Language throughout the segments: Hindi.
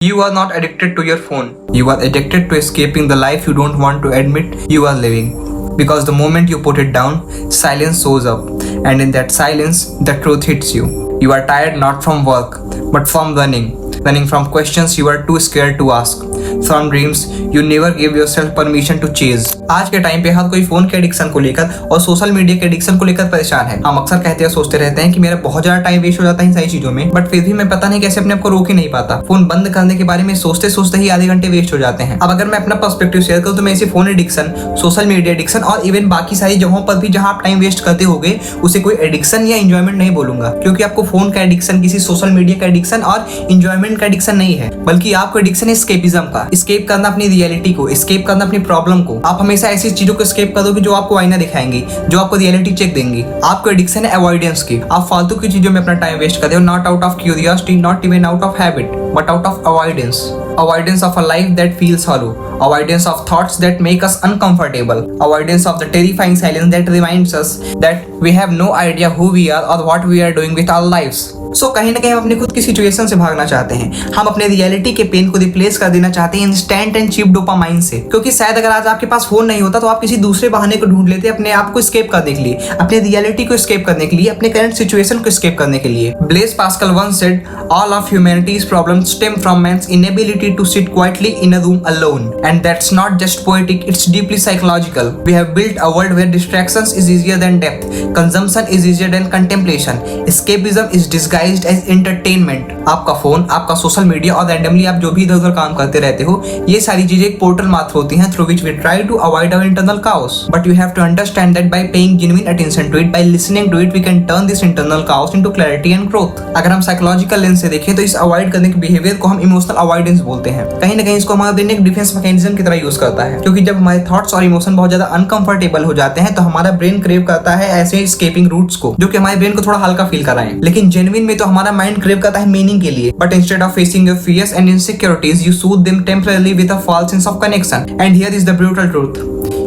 You are not addicted to your phone. You are addicted to escaping the life you don't want to admit you are living. Because the moment you put it down, silence shows up. And in that silence, the truth hits you. You are tired not from work, but from running. Running from questions you are too scared to ask. From dreams you never gave yourself permission to chase. आज के टाइम पे हर कोई फोन के एडिक्शन को लेकर और सोशल मीडिया के एडिक्शन को लेकर परेशान है। हम अक्सर कहते हैं, सोचते रहते हैं कि मेरा बहुत ज्यादा टाइम वेस्ट हो जाता है इन सारी चीजों में, बट फिर भी मैं पता नहीं कैसे अपने आप को रोक ही नहीं पाता। फोन बंद करने के बारे में सोचते सोचते ही आधे घंटे वेस्ट हो जाते हैं। अब अगर मैं अपना पर्सपेक्टिव शेयर करूँ तो मैं इसे phone addiction, social media addiction और इवन बाकी सारी जगहों पर भी जहाँ आप टाइम वेस्ट करते होगे उसे कोई एडिक्शन या इंजॉयमेंट नहीं बोलूंगा, क्योंकि आपको फोन का एडिक्शन किसी सोशल मीडिया का एडिक्शन और इंजॉयमेंट का एडिक्शन नहीं है, बल्कि आपको एडिक्शन है एस्केपिज्म का। एस्केप करना अपनी रियलिटी को, एस्केप करना अपनी प्रॉब्लम को। आप हमेशा ऐसी चीजों को एस्केप करोगे जो आपको आईना दिखाएंगी, जो आपको रियलिटी चेक देंगी। आपको एडिक्शन है अवॉइडेंस की। आप फालतू की चीजों में अपना टाइम वेस्ट करते हो, not out of curiosity, not even out of habit, but out of avoidance. Avoidance of a life that feels hollow. Avoidance of thoughts that make us uncomfortable. Avoidance of the terrifying silence that reminds us that we have no idea who we are or what we are doing with our lives. So कहीं ना कहीं हम अपने खुद की सिचुएशन से भागना चाहते हैं। हम अपने रियलिटी के पेन को रिप्लेस कर देना चाहते हैं इंस्टेंट एंड चीप डोपामाइन से, क्योंकि शायद अगर आज आपके पास फोन नहीं होता तो आप किसी दूसरे बहाने को ढूंढ लेते अपने आप को एस्केप करने के लिए, अपने रियलिटी को एस्केप करने के लिए, अपने करंट सिचुएशन को एस्केप करने के लिए। Blaise Pascal once said, all of humanity's problems stem from man's inability to sit quietly in a room alone. And that's not just poetic, it's deeply psychological. We have built a world where distractions is easier than depth, consumption is easier than contemplation, escapism is disguised as entertainment. आपका फोन, आपका सोशल मीडिया और रैंडमली आप जो भी इधर उधर काम करते रहते हो, ये सारी चीजें एक पोर्टल मात्र होती हैं through which we try to avoid our internal chaos. But you have to understand that by paying genuine attention to it, by listening to it, we can turn this internal chaos into clarity and growth. अगर हम साइकोलॉजिकल लेंस से देखें तो इस अवॉइड करने के बिहेवियर को हम इमोशनल अवॉइडेंस बोलते हैं। कहीं ना कहीं इसको हमारा ब्रेन एक डिफेंस मैकेनिज्म की तरह यूज करता है, क्योंकि जब हमारे थॉट्स और इमोशन बहुत ज्यादा अनकंफर्टेबल हो जाते हैं तो हमारा ब्रेन क्रेव करता है ऐसे एस्केपिंग रूट्स को जो कि हमारे ब्रेन को थोड़ा हल्का फील कराएं। लेकिन जेन्युइन में तो हमारा माइंड क्रेव करता है मीनिंग के लिए, but instead of facing your fears and insecurities you soothe them temporarily with a false sense of connection. And here is the brutal truth.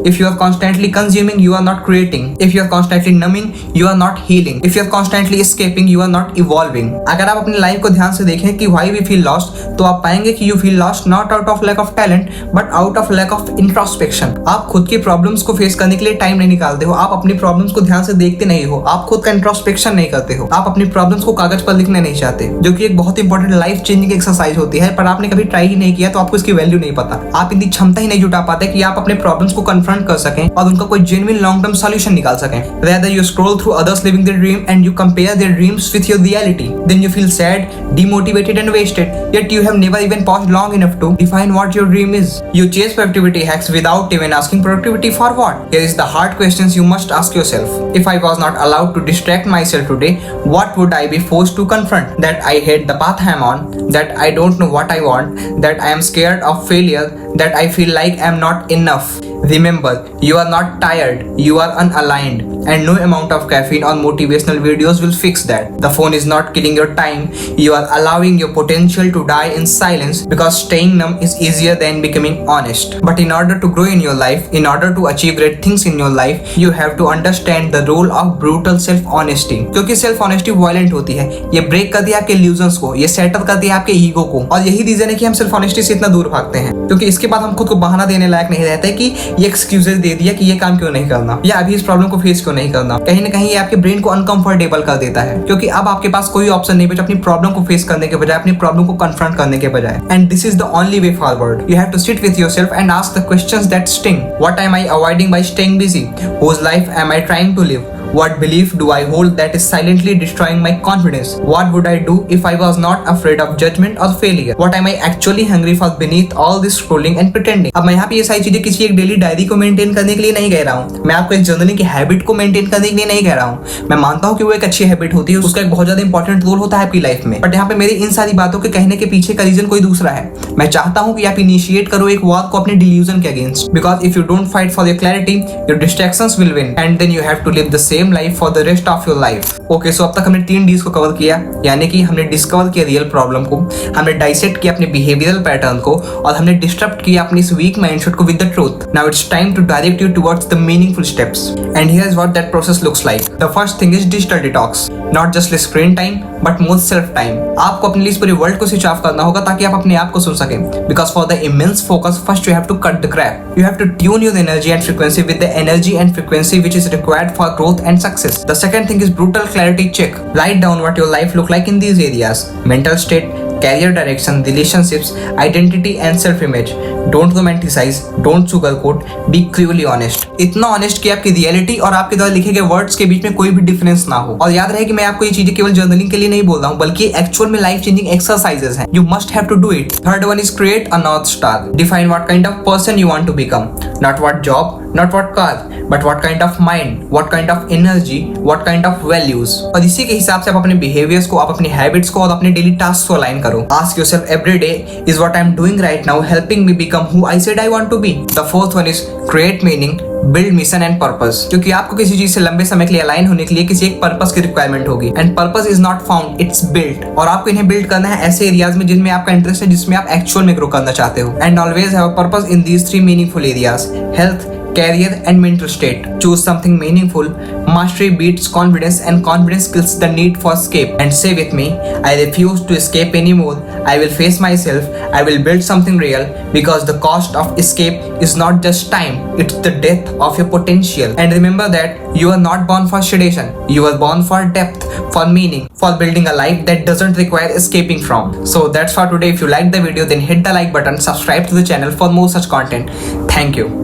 If you are constantly consuming, you are not creating. If you are constantly numbing, you are not healing. If you are constantly escaping, you are not evolving. अगर आप अपनी लाइफ को ध्यान से देखें कि why we feel lost, तो आप पाएंगे कि you feel lost not out of lack of talent, but out of lack of introspection. आप खुद की प्रॉब्लम्स को फेस करने के लिए टाइम नहीं निकालते हो, आप अपनी प्रॉब्लम्स को ध्यान से देखते नहीं हो, आप खुद का इंट्रोस्पेक्शन नहीं करते हो, आप अपनी प्रॉब्लम्स को कागज पर लिखने नहीं चाहते, जो कि एक बहुत इंपॉर्टेंट लाइफ चेंजिंग एक्सरसाइज होती है, पर आपने कभी ट्राई ही नहीं किया तो आपको इसकी वैल्यू नहीं पता। आप इतनी क्षमता ही नहीं जुटा पाते कि आप अपने प्रॉब्लम्स को कन्फ्रंट कर सकें और उनका कोई जेन्युइन लॉन्ग टर्म सॉल्यूशन निकाल सकें। Rather you scroll through others living their dream and you compare their dreams with your reality. Then you feel sad, demotivated and wasted. Yet you have never even paused long enough to define what your dream is. You chase productivity hacks without even asking productivity for what? Here is the hard questions you must ask yourself. If I was not allowed to distract myself today, what would I be forced to confront? That I hate the path I am on, that I don't know what I want, that I am scared of failure, that I feel like I am not enough. Remember, you are not tired, you are unaligned, and no amount of caffeine or motivational videos will fix that. The phone is not killing your time, you are allowing your potential to die in silence because staying numb is easier than becoming honest. But in order to grow in your life, in order to achieve great things in your life, you have to understand the role of brutal self-honesty. क्योंकि self-honesty violent होती है, ये break करती है आपके illusions को, ये settle करती है आपके ego को, और यही रीजन है कि हम self-honesty से इतना दूर भागते हैं, क्योंकि इसके बाद हम खुद को बहाना देने लायक नहीं रहते कि ये एक्सक्यूजेस दे दिया कि ये काम क्यों नहीं करना या अभी इस प्रॉब्लम को फेस क्यों नहीं करना। कहीं ना कहीं ये आपके ब्रेन को अनकंफर्टेबल कर देता है, क्योंकि अब आपके पास कोई ऑप्शन नहीं बचा अपनी प्रॉब्लम को फेस करने के बजाय, अपनी प्रॉब्लम को कन्फ्रंट करने के बजाय। And this is the only way forward. You have to sit with yourself and ask the questions that sting. What am I avoiding by staying busy? Whose life am I trying to live? What belief do I hold that is silently destroying my confidence? What would I do if I was not afraid of judgment or failure? What am I actually hungry for beneath all this scrolling and pretending? अब मैं यहाँ पे ये सारी चीजें किसी एक डेली डायरी को मेंटेन करने के लिए नहीं कह रहा हूँ, मैं आपको एक जर्नलिंग की हैबिट को मेंटेन करने के लिए नहीं कह रहा हूँ। मैं मानता हूँ कि वो एक अच्छी हैबिट होती है, उसका एक बहुत ज्यादा इंपॉर्टेंट रोल होता है आपकी लाइफ में, बट यहाँ पे मेरी इन सारी बातों के कहने के पीछे का रीजन कोई दूसरा है। मैं चाहता हूँ कि आप इनिशिएट करो एक वॉर को अपने डिल्यूजन के against, because if you don't fight for your clarity, your distractions will win and then you have to live the same life for the rest of your life. Okay, so अब तक हमने 3 Ds को कवर किया, यानी कि हमने डिस्कवर किया रियल प्रॉब्लम को, हमने डाइसेक्ट किया अपने बिहेवियरल पैटर्न को, और हमने डिस्टर्ब किया अपनी इस वीक माइंडसेट को with the truth. Now it's time to direct you towards the meaningful steps, and here is what that process looks like. The first thing is digital detox. Not just screen time but more self time. आपको अपने लिए इस पूरे वर्ल्ड को स्विच ऑफ करना होगा ताकि आप अपने आप को सुन सकें। Because for the immense focus first you have to cut the crap. You have to tune your energy and frequency with the energy and frequency which is required for growth and success. The second thing is brutal clarity check. Write down what your life look like in these areas: mental state, career direction, relationships, identity and self-image. Don't romanticize, don't sugarcoat, be cruelly honest. इतना honest कि आपकी रियलिटी और आपके द्वारा लिखे गए वर्ड्स के बीच में कोई भी डिफरेंस ना हो। और याद रहे कि मैं आपको ये चीजें केवल जर्नलिंग के लिए नहीं बोल रहा हूँ, बल्कि एक्चुअल में लाइफ चेंजिंग एक्सरसाइजेस हैं। You must have to do it. Third one is create a north star. Define what kind of person you want to become. Not what job, not what car, but what kind of mind, what kind of energy, what kind of values. और इसी के हिसाब से आप अपने बिहेवियर्स को, आप अपनी हैबिट्स को और अपने डेली टास्क को अलाइन करो। Ask yourself every day, is what I'm doing right now helping me become who I said I want to be? The fourth one is create meaning, build mission and purpose. क्योंकि आपको किसी चीज से लंबे समय के लिए अलाइन होने के लिए किसी एक पर्पस की रिक्वायरमेंट होगी, and purpose is not found, it's built. और आपको इन्हें बिल्ड करना है ऐसे एरियाज में जिनमें आपका इंटरेस्ट है, जिसमें आप एक्चुअल में ग्रो करना चाहते हो। And always have a purpose in these 3 meaningful areas: health, career and mental state. Choose something meaningful. Mastery beats confidence and confidence kills the need for escape. And say with me, I refuse to escape anymore. I will face myself. I will build something real, because the cost of escape is not just time, it's the death of your potential. And remember that you are not born for sedation. You are born for depth, for meaning, for building a life that doesn't require escaping from. So that's for today. If you liked the video, then hit the like button, subscribe to the channel for more such content. Thank you.